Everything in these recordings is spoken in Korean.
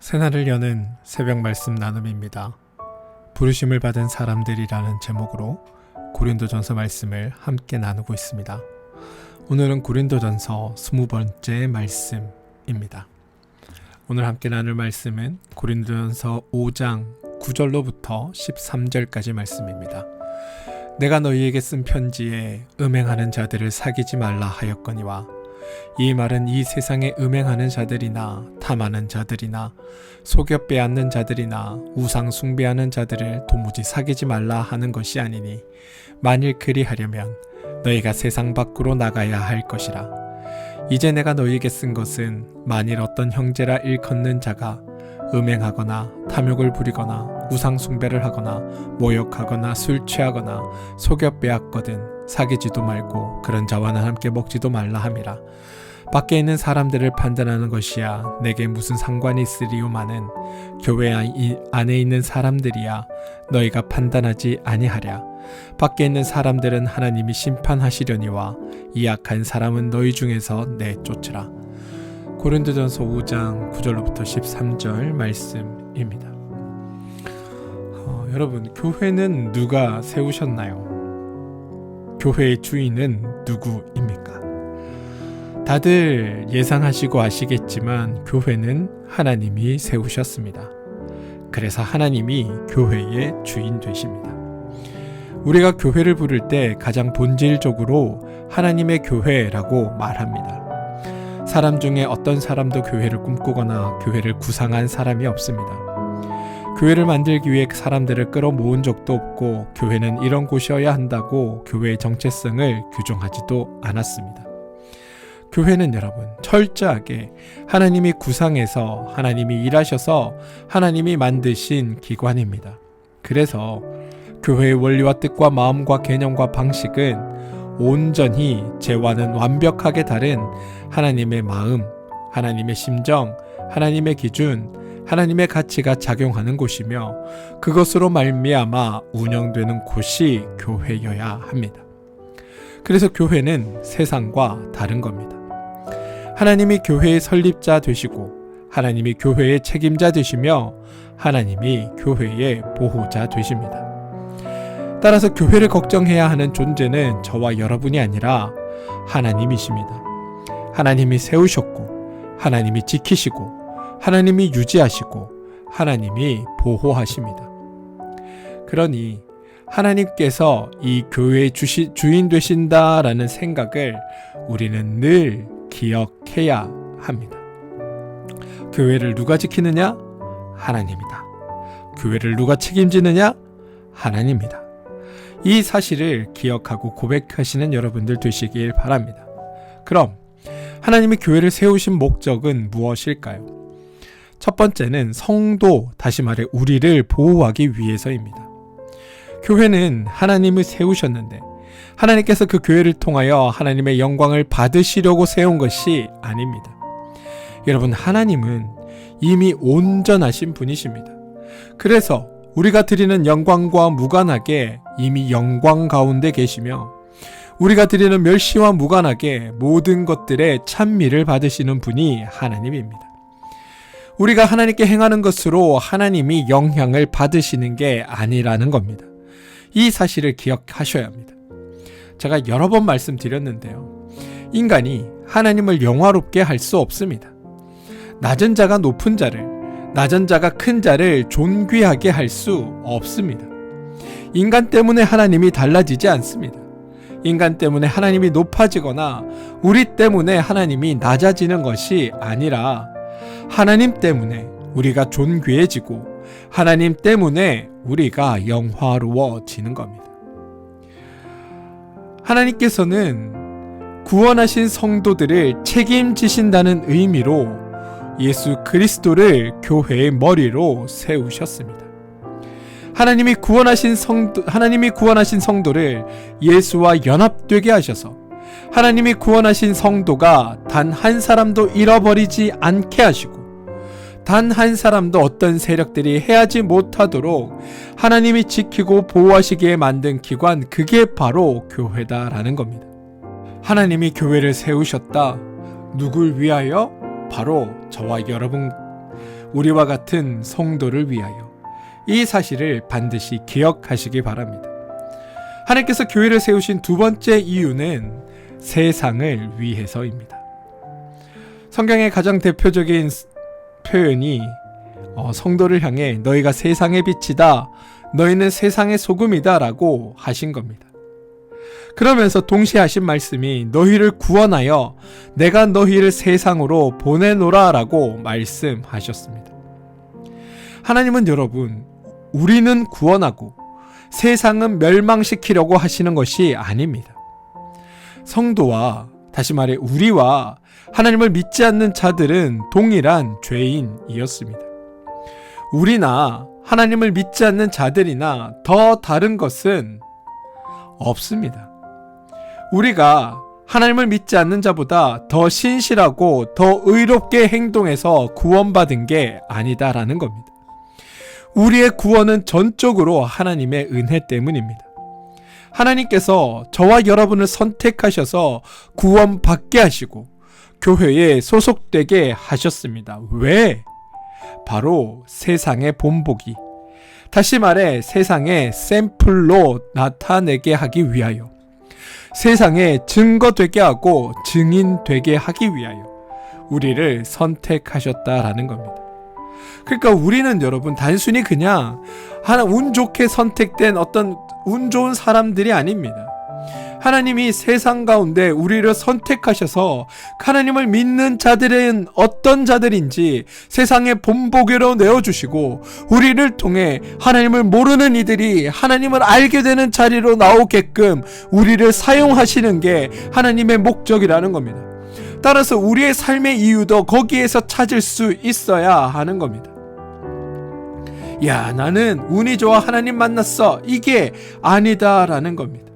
새날을 여는 새벽 말씀 나눔입니다. 부르심을 받은 사람들이라는 제목으로 고린도전서 말씀을 함께 나누고 있습니다. 오늘은 고린도전서 20번째 말씀입니다. 오늘 함께 나눌 말씀은 고린도전서 5장 9절로부터 13절까지 말씀입니다. 내가 너희에게 쓴 편지에 음행하는 자들을 사귀지 말라 하였거니와 이 말은 이 세상에 음행하는 자들이나 탐하는 자들이나 속여 빼앗는 자들이나 우상 숭배하는 자들을 도무지 사귀지 말라 하는 것이 아니니 만일 그리하려면 너희가 세상 밖으로 나가야 할 것이라. 이제 내가 너희에게 쓴 것은 만일 어떤 형제라 일컫는 자가 음행하거나 탐욕을 부리거나 우상 숭배를 하거나 모욕하거나 술 취하거나 속여 빼앗거든 사귀지도 말고 그런 자와는 함께 먹지도 말라 함이라. 밖에 있는 사람들을 판단하는 것이야 내게 무슨 상관이 있으리요마는 교회 안에 있는 사람들이야 너희가 판단하지 아니하랴. 밖에 있는 사람들은 하나님이 심판하시려니와 이 악한 사람은 너희 중에서 내쫓으라. 고린도전서 5장 9절로부터 13절 말씀입니다. 여러분, 교회는 누가 세우셨나요? 교회의 주인은 누구입니까? 다들 예상하시고 아시겠지만 교회는 하나님이 세우셨습니다. 그래서 하나님이 교회의 주인 되십니다. 우리가 교회를 부를 때 가장 본질적으로 하나님의 교회라고 말합니다. 사람 중에 어떤 사람도 교회를 꿈꾸거나 교회를 구상한 사람이 없습니다. 교회를 만들기 위해 사람들을 끌어모은 적도 없고 교회는 이런 곳이어야 한다고 교회의 정체성을 규정하지도 않았습니다. 교회는 여러분 철저하게 하나님이 구상해서 하나님이 일하셔서 하나님이 만드신 기관입니다. 그래서 교회의 원리와 뜻과 마음과 개념과 방식은 온전히 죄와는 완벽하게 다른 하나님의 마음, 하나님의 심정, 하나님의 기준, 하나님의 가치가 작용하는 곳이며 그것으로 말미암아 운영되는 곳이 교회여야 합니다. 그래서 교회는 세상과 다른 겁니다. 하나님이 교회의 설립자 되시고 하나님이 교회의 책임자 되시며 하나님이 교회의 보호자 되십니다. 따라서 교회를 걱정해야 하는 존재는 저와 여러분이 아니라 하나님이십니다. 하나님이 세우셨고 하나님이 지키시고 하나님이 유지하시고 하나님이 보호하십니다. 그러니 하나님께서 이 교회의 주인 되신다라는 생각을 우리는 늘 기억해야 합니다. 교회를 누가 지키느냐? 하나님이다. 교회를 누가 책임지느냐? 하나님이다. 이 사실을 기억하고 고백하시는 여러분들 되시길 바랍니다. 그럼 하나님이 교회를 세우신 목적은 무엇일까요? 첫 번째는 성도, 다시 말해 우리를 보호하기 위해서입니다. 교회는 하나님을 세우셨는데 하나님께서 그 교회를 통하여 하나님의 영광을 받으시려고 세운 것이 아닙니다. 여러분, 하나님은 이미 온전하신 분이십니다. 그래서 우리가 드리는 영광과 무관하게 이미 영광 가운데 계시며 우리가 드리는 멸시와 무관하게 모든 것들의 찬미를 받으시는 분이 하나님입니다. 우리가 하나님께 행하는 것으로 하나님이 영향을 받으시는 게 아니라는 겁니다. 이 사실을 기억하셔야 합니다. 제가 여러 번 말씀드렸는데요. 인간이 하나님을 영화롭게 할 수 없습니다. 낮은 자가 높은 자를, 낮은 자가 큰 자를 존귀하게 할 수 없습니다. 인간 때문에 하나님이 달라지지 않습니다. 인간 때문에 하나님이 높아지거나 우리 때문에 하나님이 낮아지는 것이 아니라 하나님 때문에 우리가 존귀해지고 하나님 때문에 우리가 영화로워지는 겁니다. 하나님께서는 구원하신 성도들을 책임지신다는 의미로 예수 그리스도를 교회의 머리로 세우셨습니다. 하나님이 구원하신 성도를 예수와 연합되게 하셔서 하나님이 구원하신 성도가 단 한 사람도 잃어버리지 않게 하시고 단 한 사람도 어떤 세력들이 해하지 못하도록 하나님이 지키고 보호하시기에 만든 기관, 그게 바로 교회다라는 겁니다. 하나님이 교회를 세우셨다. 누굴 위하여? 바로 저와 여러분, 우리와 같은 성도를 위하여 이 사실을 반드시 기억하시기 바랍니다. 하나님께서 교회를 세우신 두 번째 이유는 세상을 위해서입니다. 성경의 가장 대표적인 표현이 성도를 향해 너희가 세상의 빛이다, 너희는 세상의 소금이다 라고 하신 겁니다. 그러면서 동시에 하신 말씀이 너희를 구원하여 내가 너희를 세상으로 보내노라 라고 말씀하셨습니다. 하나님은 여러분, 우리는 구원하고 세상은 멸망시키려고 하시는 것이 아닙니다. 성도와, 다시 말해 우리와 하나님을 믿지 않는 자들은 동일한 죄인이었습니다. 우리나 하나님을 믿지 않는 자들이나 더 다른 것은 없습니다. 우리가 하나님을 믿지 않는 자보다 더 신실하고 더 의롭게 행동해서 구원받은 게 아니다라는 겁니다. 우리의 구원은 전적으로 하나님의 은혜 때문입니다. 하나님께서 저와 여러분을 선택하셔서 구원받게 하시고 교회에 소속되게 하셨습니다. 왜? 바로 세상의 본보기, 다시 말해 세상의 샘플로 나타내게 하기 위하여, 세상에 증거되게 하고 증인되게 하기 위하여 우리를 선택하셨다라는 겁니다. 그러니까 우리는 여러분 단순히 그냥 운 좋게 선택된 어떤 운 좋은 사람들이 아닙니다. 하나님이 세상 가운데 우리를 선택하셔서 하나님을 믿는 자들은 어떤 자들인지 세상의 본보기로 내어주시고 우리를 통해 하나님을 모르는 이들이 하나님을 알게 되는 자리로 나오게끔 우리를 사용하시는 게 하나님의 목적이라는 겁니다. 따라서 우리의 삶의 이유도 거기에서 찾을 수 있어야 하는 겁니다. 야, 나는 운이 좋아 하나님 만났어, 이게 아니다라는 겁니다.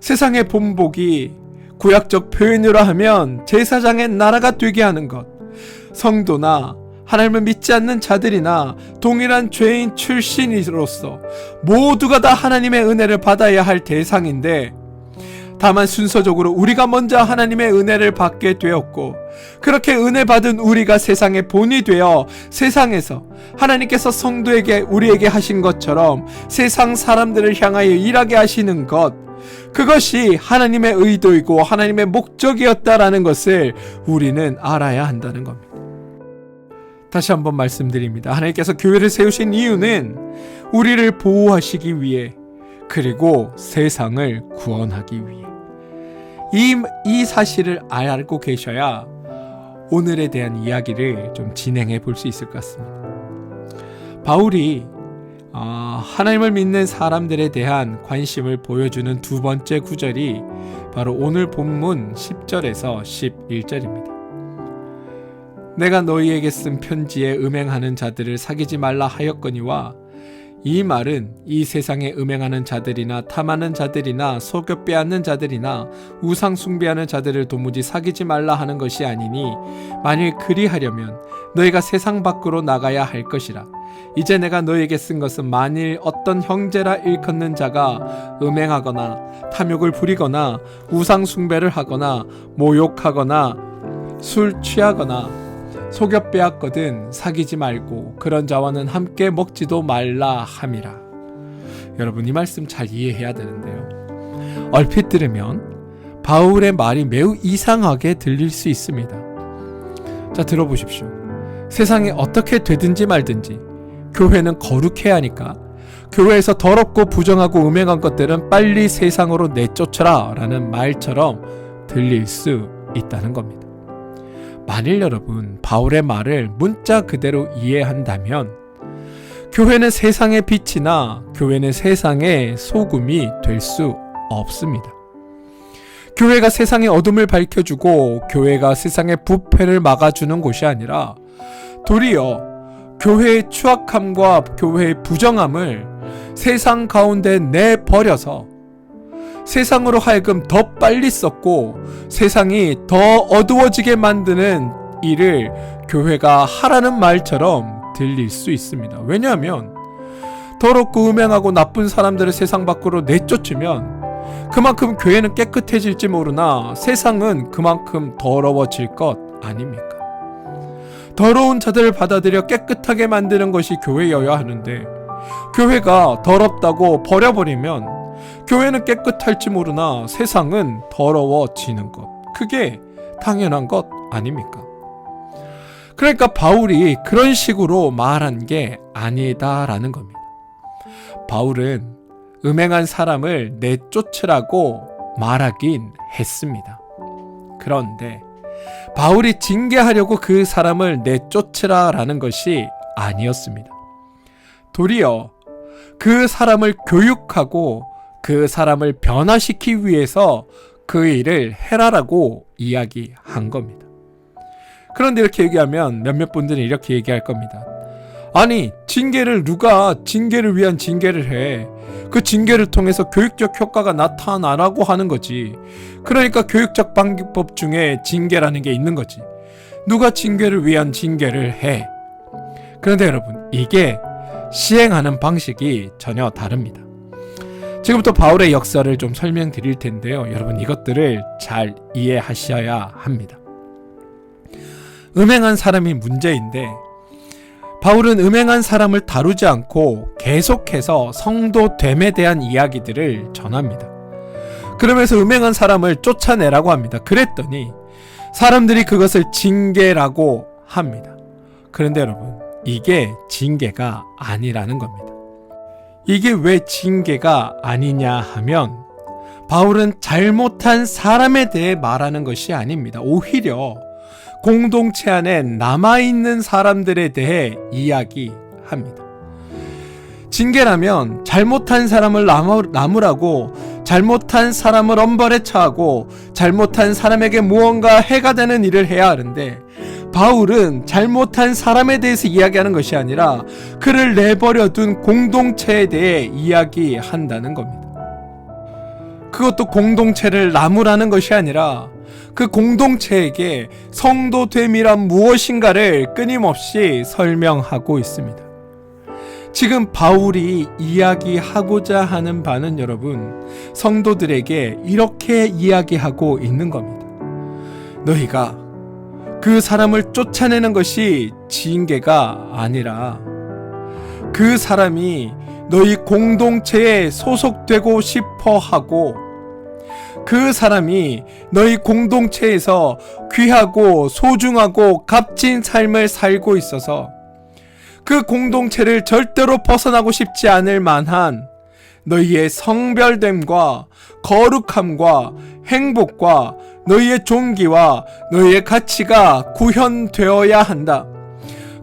세상의 본보기, 구약적 표현으로 하면 제사장의 나라가 되게 하는 것, 성도나 하나님을 믿지 않는 자들이나 동일한 죄인 출신으로서 모두가 다 하나님의 은혜를 받아야 할 대상인데, 다만 순서적으로 우리가 먼저 하나님의 은혜를 받게 되었고, 그렇게 은혜 받은 우리가 세상의 본이 되어 세상에서 하나님께서 성도에게 우리에게 하신 것처럼 세상 사람들을 향하여 일하게 하시는 것, 그것이 하나님의 의도이고 하나님의 목적이었다라는 것을 우리는 알아야 한다는 겁니다. 다시 한번 말씀드립니다. 하나님께서 교회를 세우신 이유는 우리를 보호하시기 위해, 그리고 세상을 구원하기 위해. 이 사실을 알고 계셔야 오늘에 대한 이야기를 좀 진행해 볼 수 있을 것 같습니다. 바울이 하나님을 믿는 사람들에 대한 관심을 보여주는 두 번째 구절이 바로 오늘 본문 10절에서 11절입니다. 내가 너희에게 쓴 편지에 음행하는 자들을 사귀지 말라 하였거니와, 이 말은 이 세상에 음행하는 자들이나 탐하는 자들이나 속여 빼앗는 자들이나 우상 숭배하는 자들을 도무지 사귀지 말라 하는 것이 아니니, 만일 그리하려면 너희가 세상 밖으로 나가야 할 것이라. 이제 내가 너희에게 쓴 것은 만일 어떤 형제라 일컫는 자가 음행하거나 탐욕을 부리거나 우상 숭배를 하거나 모욕하거나 술 취하거나 속여 빼앗거든 사귀지 말고 그런 자와는 함께 먹지도 말라 함이라. 여러분, 이 말씀 잘 이해해야 되는데요, 얼핏 들으면 바울의 말이 매우 이상하게 들릴 수 있습니다. 자, 들어보십시오. 세상에 어떻게 되든지 말든지 교회는 거룩해야 하니까 교회에서 더럽고 부정하고 음행한 것들은 빨리 세상으로 내쫓아라 라는 말처럼 들릴 수 있다는 겁니다. 만일 여러분 바울의 말을 문자 그대로 이해한다면 교회는 세상의 빛이나 교회는 세상의 소금이 될 수 없습니다. 교회가 세상의 어둠을 밝혀주고 교회가 세상의 부패를 막아주는 곳이 아니라 도리어 교회의 추악함과 교회의 부정함을 세상 가운데 내버려서 세상으로 하여금 더 빨리 썩고 세상이 더 어두워지게 만드는 일을 교회가 하라는 말처럼 들릴 수 있습니다. 왜냐하면 더럽고 음행하고 나쁜 사람들을 세상 밖으로 내쫓으면 그만큼 교회는 깨끗해질지 모르나 세상은 그만큼 더러워질 것 아닙니까? 더러운 자들을 받아들여 깨끗하게 만드는 것이 교회여야 하는데, 교회가 더럽다고 버려버리면 교회는 깨끗할지 모르나 세상은 더러워지는 것, 그게 당연한 것 아닙니까? 그러니까 바울이 그런 식으로 말한 게 아니다라는 겁니다. 바울은 음행한 사람을 내쫓으라고 말하긴 했습니다. 그런데 바울이 징계하려고 그 사람을 내쫓으라라는 것이 아니었습니다. 도리어 그 사람을 교육하고 그 사람을 변화시키기 위해서 그 일을 해라라고 이야기한 겁니다. 그런데 이렇게 얘기하면 몇몇 분들은 이렇게 얘기할 겁니다. 아니, 누가 징계를 위한 징계를 해? 그 징계를 통해서 교육적 효과가 나타나라고 하는 거지. 그러니까 교육적 방법 중에 징계라는 게 있는 거지. 누가 징계를 위한 징계를 해? 그런데 여러분, 이게 시행하는 방식이 전혀 다릅니다. 지금부터 바울의 역사를 좀 설명드릴 텐데요. 여러분, 이것들을 잘 이해하셔야 합니다. 음행한 사람이 문제인데, 바울은 음행한 사람을 다루지 않고 계속해서 성도됨에 대한 이야기들을 전합니다. 그러면서 음행한 사람을 쫓아내라고 합니다. 그랬더니 사람들이 그것을 징계라고 합니다. 그런데 여러분, 이게 징계가 아니라는 겁니다. 이게 왜 징계가 아니냐 하면, 바울은 잘못한 사람에 대해 말하는 것이 아닙니다. 오히려 공동체 안에 남아있는 사람들에 대해 이야기합니다. 징계라면 잘못한 사람을 나무라고, 잘못한 사람을 엄벌에 처하고, 잘못한 사람에게 무언가 해가 되는 일을 해야 하는데, 바울은 잘못한 사람에 대해서 이야기하는 것이 아니라 그를 내버려둔 공동체에 대해 이야기한다는 겁니다. 그것도 공동체를 나무라는 것이 아니라 그 공동체에게 성도됨이란 무엇인가를 끊임없이 설명하고 있습니다. 지금 바울이 이야기하고자 하는 바는 여러분, 성도들에게 이렇게 이야기하고 있는 겁니다. 너희가 그 사람을 쫓아내는 것이 징계가 아니라 그 사람이 너희 공동체에 소속되고 싶어 하고, 그 사람이 너희 공동체에서 귀하고 소중하고 값진 삶을 살고 있어서 그 공동체를 절대로 벗어나고 싶지 않을 만한 너희의 성별됨과 거룩함과 행복과 너희의 존귀와 너희의 가치가 구현되어야 한다.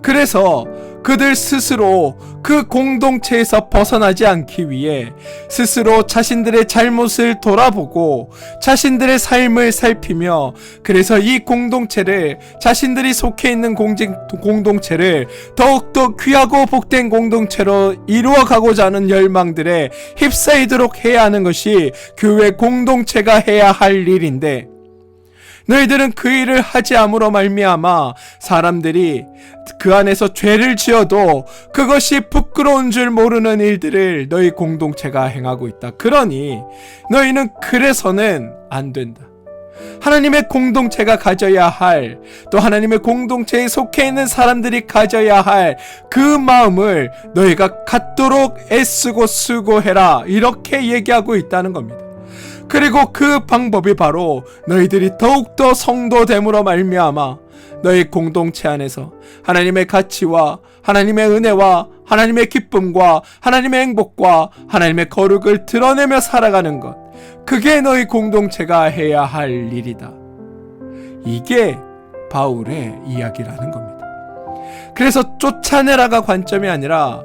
그래서 그들 스스로 그 공동체에서 벗어나지 않기 위해 스스로 자신들의 잘못을 돌아보고 자신들의 삶을 살피며, 그래서 이 공동체를, 자신들이 속해 있는 공동체를 더욱더 귀하고 복된 공동체로 이루어가고자 하는 열망들에 휩싸이도록 해야 하는 것이 교회 공동체가 해야 할 일인데, 너희들은 그 일을 하지 않음으로 말미암아 사람들이 그 안에서 죄를 지어도 그것이 부끄러운 줄 모르는 일들을 너희 공동체가 행하고 있다. 그러니 너희는 그래서는 안 된다. 하나님의 공동체가 가져야 할, 또 하나님의 공동체에 속해 있는 사람들이 가져야 할 그 마음을 너희가 갖도록 애쓰고 수고해라, 이렇게 얘기하고 있다는 겁니다. 그리고 그 방법이 바로 너희들이 더욱더 성도됨으로 말미암아 너희 공동체 안에서 하나님의 가치와 하나님의 은혜와 하나님의 기쁨과 하나님의 행복과 하나님의 거룩을 드러내며 살아가는 것, 그게 너희 공동체가 해야 할 일이다. 이게 바울의 이야기라는 겁니다. 그래서 쫓아내라가 관점이 아니라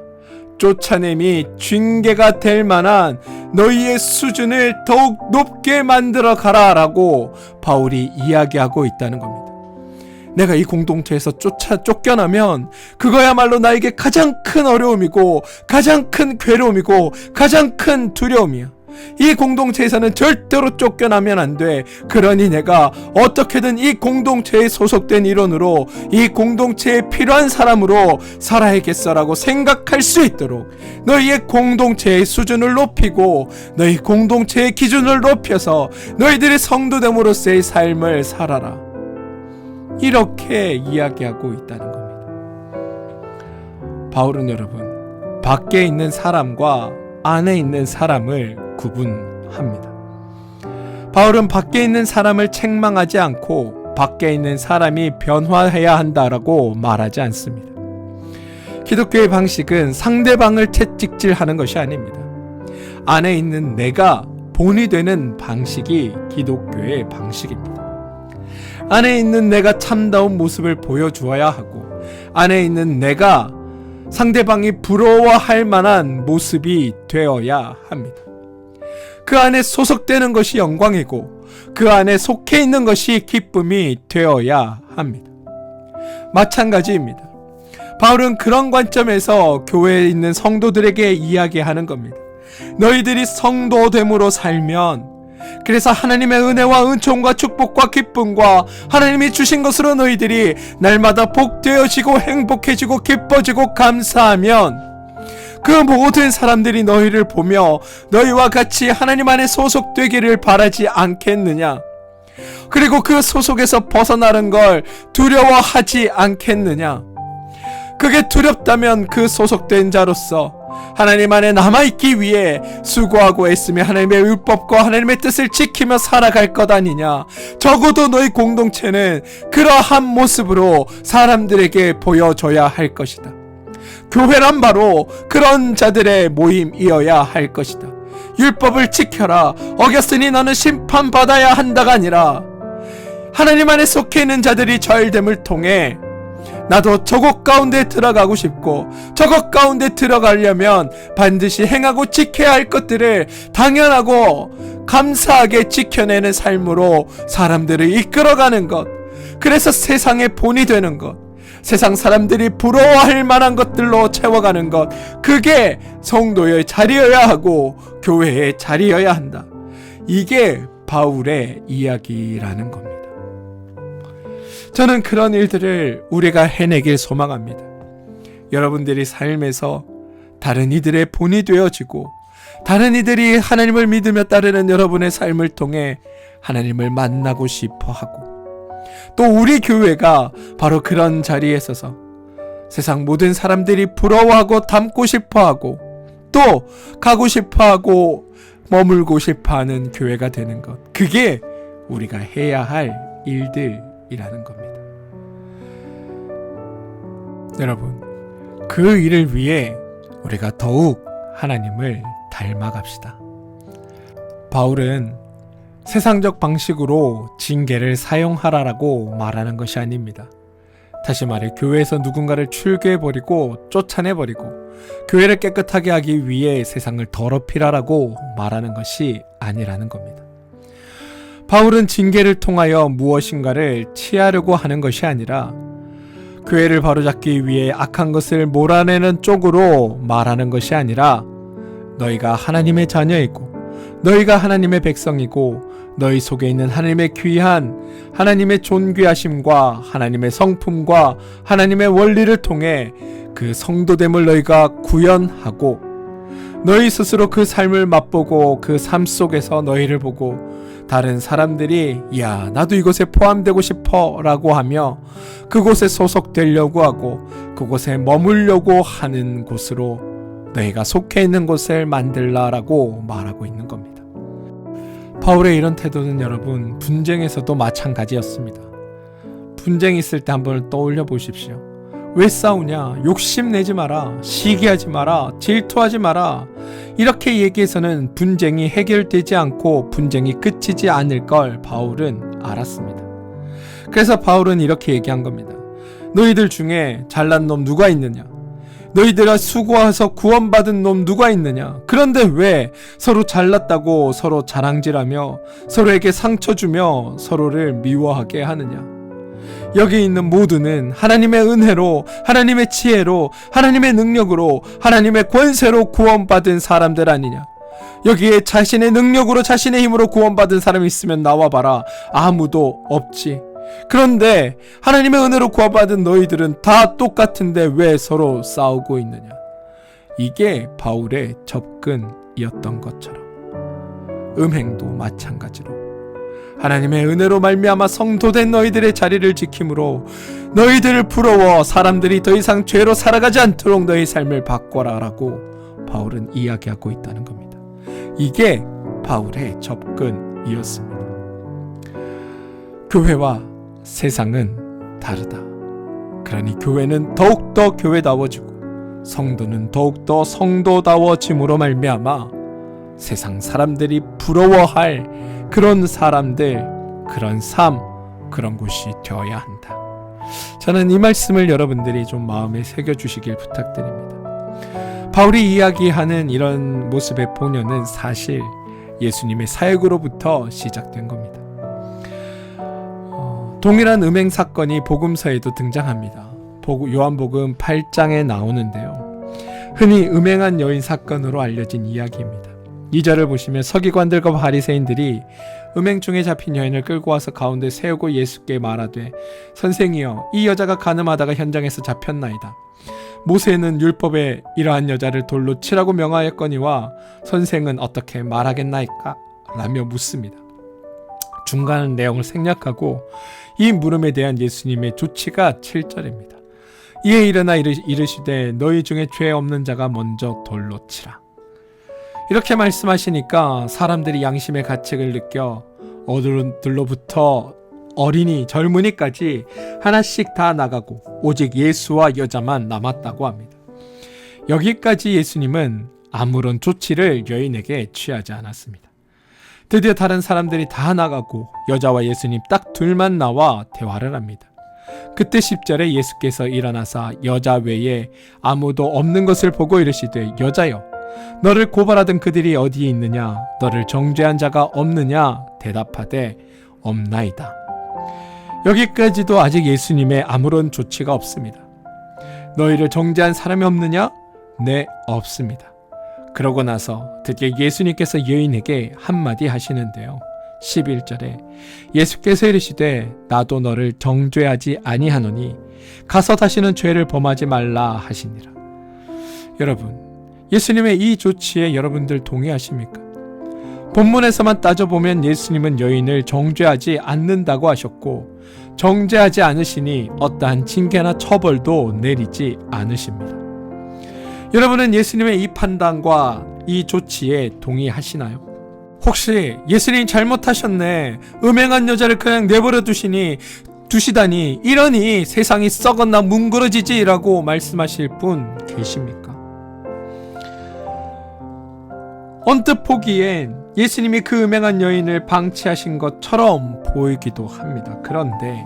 쫓아냄이 징계가 될 만한 너희의 수준을 더욱 높게 만들어 가라라고 바울이 이야기하고 있다는 겁니다. 내가 이 공동체에서 쫓겨나면 그거야말로 나에게 가장 큰 어려움이고 가장 큰 괴로움이고 가장 큰 두려움이야. 이 공동체에서는 절대로 쫓겨나면 안 돼. 그러니 내가 어떻게든 이 공동체에 소속된 일원으로, 이 공동체에 필요한 사람으로 살아야겠어라고 생각할 수 있도록 너희의 공동체의 수준을 높이고 너희 공동체의 기준을 높여서 너희들의 성도됨으로서의 삶을 살아라, 이렇게 이야기하고 있다는 겁니다. 바울은 여러분, 밖에 있는 사람과 안에 있는 사람을 구분합니다. 바울은 밖에 있는 사람을 책망하지 않고 밖에 있는 사람이 변화해야 한다라고 말하지 않습니다. 기독교의 방식은 상대방을 채찍질하는 것이 아닙니다. 안에 있는 내가 본이 되는 방식이 기독교의 방식입니다. 안에 있는 내가 참다운 모습을 보여주어야 하고, 안에 있는 내가 상대방이 부러워할 만한 모습이 되어야 합니다. 그 안에 소속되는 것이 영광이고 그 안에 속해 있는 것이 기쁨이 되어야 합니다. 마찬가지입니다. 바울은 그런 관점에서 교회에 있는 성도들에게 이야기하는 겁니다. 너희들이 성도됨으로 살면, 그래서 하나님의 은혜와 은총과 축복과 기쁨과 하나님이 주신 것으로 너희들이 날마다 복되어지고 행복해지고 기뻐지고 감사하면 그 모든 사람들이 너희를 보며 너희와 같이 하나님 안에 소속되기를 바라지 않겠느냐? 그리고 그 소속에서 벗어나는 걸 두려워하지 않겠느냐? 그게 두렵다면 그 소속된 자로서 하나님 안에 남아있기 위해 수고하고 애쓰며 하나님의 율법과 하나님의 뜻을 지키며 살아갈 것 아니냐. 적어도 너희 공동체는 그러한 모습으로 사람들에게 보여줘야 할 것이다. 교회란 바로 그런 자들의 모임이어야 할 것이다. 율법을 지켜라, 어겼으니 너는 심판받아야 한다가 아니라 하나님 안에 속해 있는 자들이 저혈됨을 통해 나도 저것 가운데 들어가고 싶고, 저것 가운데 들어가려면 반드시 행하고 지켜야 할 것들을 당연하고 감사하게 지켜내는 삶으로 사람들을 이끌어가는 것, 그래서 세상의 본이 되는 것, 세상 사람들이 부러워할 만한 것들로 채워가는 것, 그게 성도의 자리여야 하고 교회의 자리여야 한다. 이게 바울의 이야기라는 겁니다. 저는 그런 일들을 우리가 해내길 소망합니다. 여러분들이 삶에서 다른 이들의 본이 되어지고, 다른 이들이 하나님을 믿으며 따르는 여러분의 삶을 통해 하나님을 만나고 싶어 하고, 또 우리 교회가 바로 그런 자리에 서서 세상 모든 사람들이 부러워하고 닮고 싶어하고 또 가고 싶어하고 머물고 싶어하는 교회가 되는 것, 그게 우리가 해야 할 일들이라는 겁니다. 여러분, 그 일을 위해 우리가 더욱 하나님을 닮아갑시다. 바울은 세상적 방식으로 징계를 사용하라라고 말하는 것이 아닙니다. 다시 말해, 교회에서 누군가를 출교해버리고 쫓아내버리고 교회를 깨끗하게 하기 위해 세상을 더럽히라라고 말하는 것이 아니라는 겁니다. 바울은 징계를 통하여 무엇인가를 취하려고 하는 것이 아니라 교회를 바로잡기 위해 악한 것을 몰아내는 쪽으로 말하는 것이 아니라, 너희가 하나님의 자녀이고 너희가 하나님의 백성이고 너희 속에 있는 하나님의 귀한 하나님의 존귀하심과 하나님의 성품과 하나님의 원리를 통해 그 성도됨을 너희가 구현하고, 너희 스스로 그 삶을 맛보고 그 삶 속에서 너희를 보고 다른 사람들이 야, 나도 이곳에 포함되고 싶어 라고 하며 그곳에 소속되려고 하고 그곳에 머물려고 하는 곳으로 너희가 속해 있는 곳을 만들라라고 말하고 있는 겁니다. 바울의 이런 태도는 여러분, 분쟁에서도 마찬가지였습니다. 분쟁이 있을 때 한번 떠올려 보십시오. 왜 싸우냐? 욕심내지 마라, 시기하지 마라, 질투하지 마라, 이렇게 얘기해서는 분쟁이 해결되지 않고 분쟁이 끝이지 않을 걸 바울은 알았습니다. 그래서 바울은 이렇게 얘기한 겁니다. 너희들 중에 잘난 놈 누가 있느냐? 너희들아 수고해서 구원받은 놈 누가 있느냐? 그런데 왜 서로 잘났다고 서로 자랑질하며 서로에게 상처 주며 서로를 미워하게 하느냐? 여기 있는 모두는 하나님의 은혜로, 하나님의 지혜로, 하나님의 능력으로, 하나님의 권세로 구원받은 사람들 아니냐? 여기에 자신의 능력으로, 자신의 힘으로 구원받은 사람이 있으면 나와봐라. 아무도 없지. 그런데 하나님의 은혜로 구원받은 너희들은 다 똑같은데 왜 서로 싸우고 있느냐? 이게 바울의 접근이었던 것처럼 음행도 마찬가지로 하나님의 은혜로 말미암아 성도된 너희들의 자리를 지킴으로 너희들을 부러워 사람들이 더 이상 죄로 살아가지 않도록 너희 삶을 바꿔라라고 바울은 이야기하고 있다는 겁니다. 이게 바울의 접근이었습니다. 교회와 세상은 다르다. 그러니 교회는 더욱더 교회다워지고 성도는 더욱더 성도다워짐으로 말미암아 세상 사람들이 부러워할 그런 사람들, 그런 삶, 그런 곳이 되어야 한다. 저는 이 말씀을 여러분들이 좀 마음에 새겨주시길 부탁드립니다. 바울이 이야기하는 이런 모습의 본연은 사실 예수님의 사역으로부터 시작된 겁니다. 동일한 음행 사건이 복음서에도 등장합니다. 요한복음 8장에 나오는데요. 흔히 음행한 여인 사건으로 알려진 이야기입니다. 2절을 보시면 서기관들과 바리새인들이 음행 중에 잡힌 여인을 끌고 와서 가운데 세우고 예수께 말하되 선생이여 이 여자가 간음하다가 현장에서 잡혔나이다. 모세는 율법에 이러한 여자를 돌로 치라고 명하였거니와 선생은 어떻게 말하겠나이까? 라며 묻습니다. 중간 내용을 생략하고 이 물음에 대한 예수님의 조치가 7절입니다. 이에 일어나 이르시되 너희 중에 죄 없는 자가 먼저 돌로 치라. 이렇게 말씀하시니까 사람들이 양심의 가책을 느껴 어른들로부터 어린이, 젊은이까지 하나씩 다 나가고 오직 예수와 여자만 남았다고 합니다. 여기까지 예수님은 아무런 조치를 여인에게 취하지 않았습니다. 드디어 다른 사람들이 다 나가고 여자와 예수님 딱 둘만 나와 대화를 합니다. 그때 10절에 예수께서 일어나사 여자 외에 아무도 없는 것을 보고 이르시되 여자여 너를 고발하던 그들이 어디에 있느냐? 너를 정죄한 자가 없느냐? 대답하되 없나이다. 여기까지도 아직 예수님의 아무런 조치가 없습니다. 너희를 정죄한 사람이 없느냐? 네, 없습니다. 그러고 나서 드디어 예수님께서 여인에게 한마디 하시는데요. 11절에 예수께서 이르시되 나도 너를 정죄하지 아니하노니 가서 다시는 죄를 범하지 말라 하시니라. 여러분, 예수님의 이 조치에 여러분들 동의하십니까? 본문에서만 따져보면 예수님은 여인을 정죄하지 않는다고 하셨고 정죄하지 않으시니 어떠한 징계나 처벌도 내리지 않으십니다. 여러분은 예수님의 이 판단과 이 조치에 동의하시나요? 혹시 예수님 잘못하셨네, 음행한 여자를 그냥 내버려 두시다니 이러니 세상이 썩었나 뭉그러지지라고 말씀하실 분 계십니까? 언뜻 보기엔 예수님이 그 음행한 여인을 방치하신 것처럼 보이기도 합니다. 그런데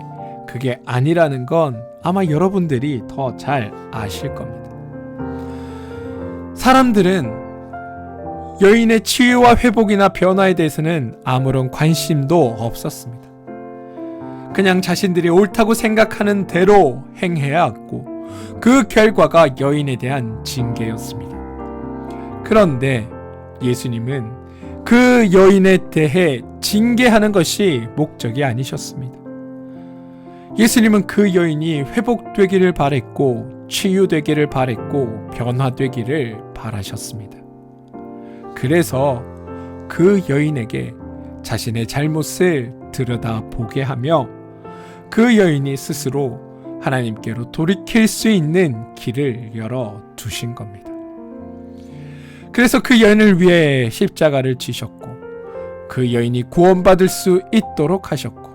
그게 아니라는 건 아마 여러분들이 더 잘 아실 겁니다. 사람들은 여인의 치유와 회복이나 변화에 대해서는 아무런 관심도 없었습니다. 그냥 자신들이 옳다고 생각하는 대로 행해야 했고 그 결과가 여인에 대한 징계였습니다. 그런데 예수님은 그 여인에 대해 징계하는 것이 목적이 아니셨습니다. 예수님은 그 여인이 회복되기를 바랬고 치유되기를 바랬고 변화되기를 바라셨습니다. 그래서 그 여인에게 자신의 잘못을 들여다보게 하며 그 여인이 스스로 하나님께로 돌이킬 수 있는 길을 열어두신 겁니다. 그래서 그 여인을 위해 십자가를 지셨고 그 여인이 구원받을 수 있도록 하셨고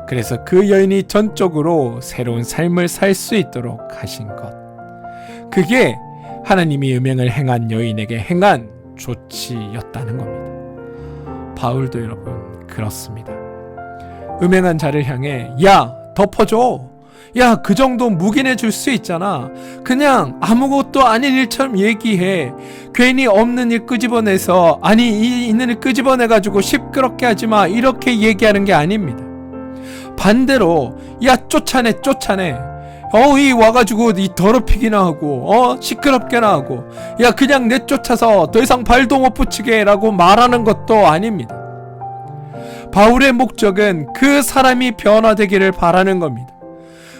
그래서 그 여인이 전적으로 새로운 삶을 살 수 있도록 하신 것, 그게 하나님이 음행을 행한 여인에게 행한 조치였다는 겁니다. 바울도 여러분 그렇습니다. 음행한 자를 향해 야 덮어줘, 야 그 정도 묵인해 줄 수 있잖아, 그냥 아무것도 아닌 일처럼 얘기해, 괜히 없는 일 끄집어내서 아니 이 있는 일 끄집어내가지고 시끄럽게 하지마, 이렇게 얘기하는 게 아닙니다. 반대로 야 쫓아내 이 와가지고 이 더럽히기나 하고 시끄럽게나 하고 야 그냥 내쫓아서 더 이상 발도 못 붙이게 라고 말하는 것도 아닙니다. 바울의 목적은 그 사람이 변화되기를 바라는 겁니다.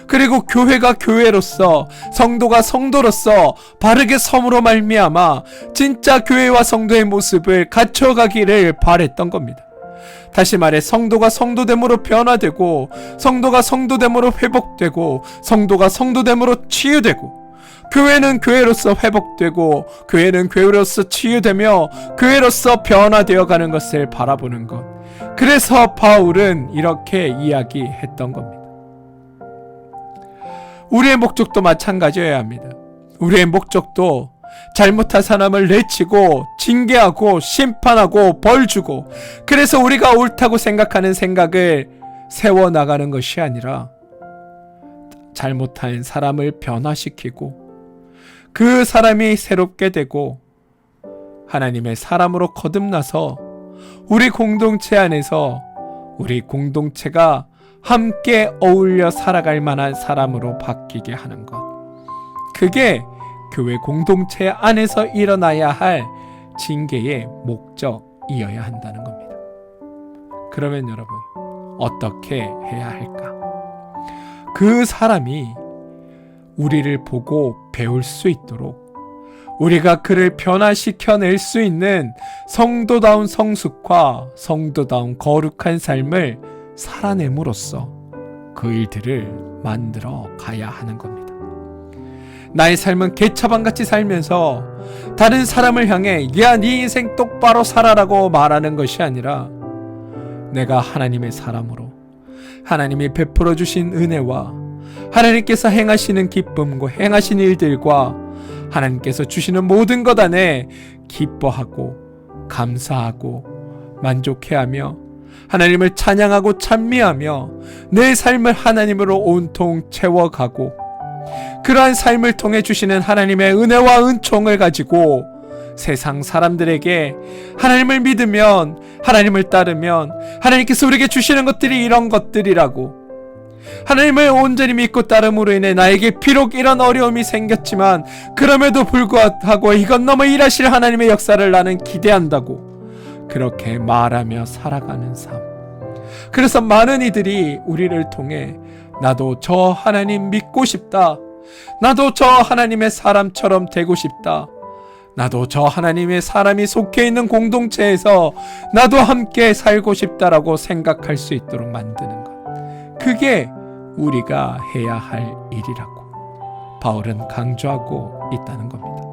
그리고 교회가 교회로서 성도가 성도로서 바르게 섬으로 말미암아 진짜 교회와 성도의 모습을 갖춰가기를 바랬던 겁니다. 다시 말해 성도가 성도됨으로 변화되고, 성도가 성도됨으로 회복되고, 성도가 성도됨으로 치유되고, 교회는 교회로서 회복되고, 교회는 교회로서 치유되며, 교회로서 변화되어 가는 것을 바라보는 것. 그래서 바울은 이렇게 이야기했던 겁니다. 우리의 목적도 마찬가지여야 합니다. 우리의 목적도 잘못한 사람을 내치고 징계하고 심판하고 벌 주고, 그래서 우리가 옳다고 생각하는 생각을 세워나가는 것이 아니라 잘못한 사람을 변화시키고 그 사람이 새롭게 되고 하나님의 사람으로 거듭나서 우리 공동체 안에서 우리 공동체가 함께 어울려 살아갈 만한 사람으로 바뀌게 하는 것. 그게 교회 공동체 안에서 일어나야 할 징계의 목적이어야 한다는 겁니다. 그러면 여러분, 어떻게 해야 할까? 그 사람이 우리를 보고 배울 수 있도록 우리가 그를 변화시켜낼 수 있는 성도다운 성숙과 성도다운 거룩한 삶을 살아냄으로써 그 일들을 만들어 가야 하는 겁니다. 나의 삶은 개차반같이 살면서 다른 사람을 향해 야, 네 인생 똑바로 살아라고 말하는 것이 아니라, 내가 하나님의 사람으로 하나님이 베풀어 주신 은혜와 하나님께서 행하시는 기쁨과 행하신 일들과 하나님께서 주시는 모든 것 안에 기뻐하고 감사하고 만족해하며 하나님을 찬양하고 찬미하며 내 삶을 하나님으로 온통 채워가고, 그러한 삶을 통해 주시는 하나님의 은혜와 은총을 가지고 세상 사람들에게 하나님을 믿으면, 하나님을 따르면 하나님께서 우리에게 주시는 것들이 이런 것들이라고, 하나님을 온전히 믿고 따름으로 인해 나에게 비록 이런 어려움이 생겼지만 그럼에도 불구하고 이건 너무 일하실 하나님의 역사를 나는 기대한다고 그렇게 말하며 살아가는 삶. 그래서 많은 이들이 우리를 통해 나도 저 하나님 믿고 싶다, 나도 저 하나님의 사람처럼 되고 싶다, 나도 저 하나님의 사람이 속해 있는 공동체에서 나도 함께 살고 싶다라고 생각할 수 있도록 만드는 것. 그게 우리가 해야 할 일이라고 바울은 강조하고 있다는 겁니다.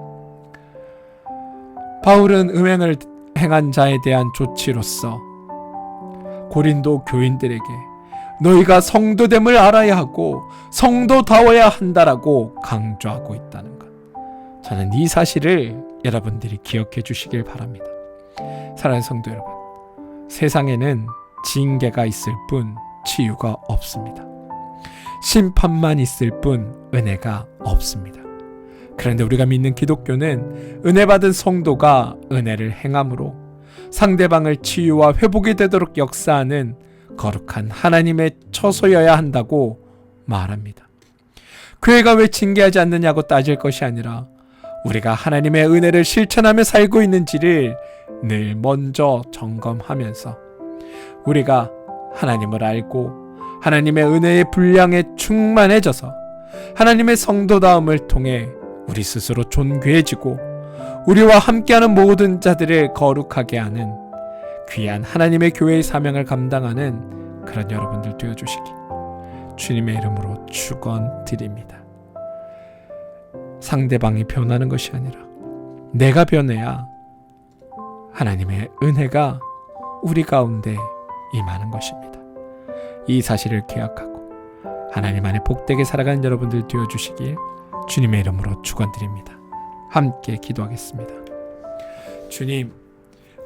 바울은 음행을 행한 자에 대한 조치로서 고린도 교인들에게 너희가 성도됨을 알아야 하고 성도다워야 한다라고 강조하고 있다는 것. 저는 이 사실을 여러분들이 기억해 주시길 바랍니다. 사랑하는 성도 여러분, 세상에는 징계가 있을 뿐 치유가 없습니다. 심판만 있을 뿐 은혜가 없습니다. 그런데 우리가 믿는 기독교는 은혜 받은 성도가 은혜를 행함으로 상대방을 치유와 회복이 되도록 역사하는 거룩한 하나님의 처소여야 한다고 말합니다. 교회가 왜 징계하지 않느냐고 따질 것이 아니라 우리가 하나님의 은혜를 실천하며 살고 있는지를 늘 먼저 점검하면서 우리가 하나님을 알고 하나님의 은혜의 분량에 충만해져서 하나님의 성도다움을 통해 우리 스스로 존귀해지고 우리와 함께하는 모든 자들을 거룩하게 하는 귀한 하나님의 교회의 사명을 감당하는 그런 여러분들 되어주시기 주님의 이름으로 축원드립니다. 상대방이 변하는 것이 아니라 내가 변해야 하나님의 은혜가 우리 가운데 임하는 것입니다. 이 사실을 기억하고 하나님 안에 복되게 살아가는 여러분들 되어주시길 주님의 이름으로 축원드립니다. 함께 기도하겠습니다. 주님,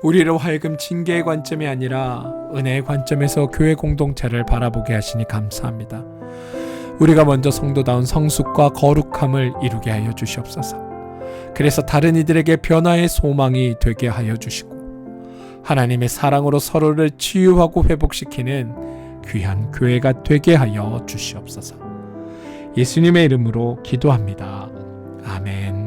우리로 하여금 징계의 관점이 아니라 은혜의 관점에서 교회 공동체를 바라보게 하시니 감사합니다. 우리가 먼저 성도다운 성숙과 거룩함을 이루게 하여 주시옵소서. 그래서 다른 이들에게 변화의 소망이 되게 하여 주시고 하나님의 사랑으로 서로를 치유하고 회복시키는 귀한 교회가 되게 하여 주시옵소서. 예수님의 이름으로 기도합니다. 아멘.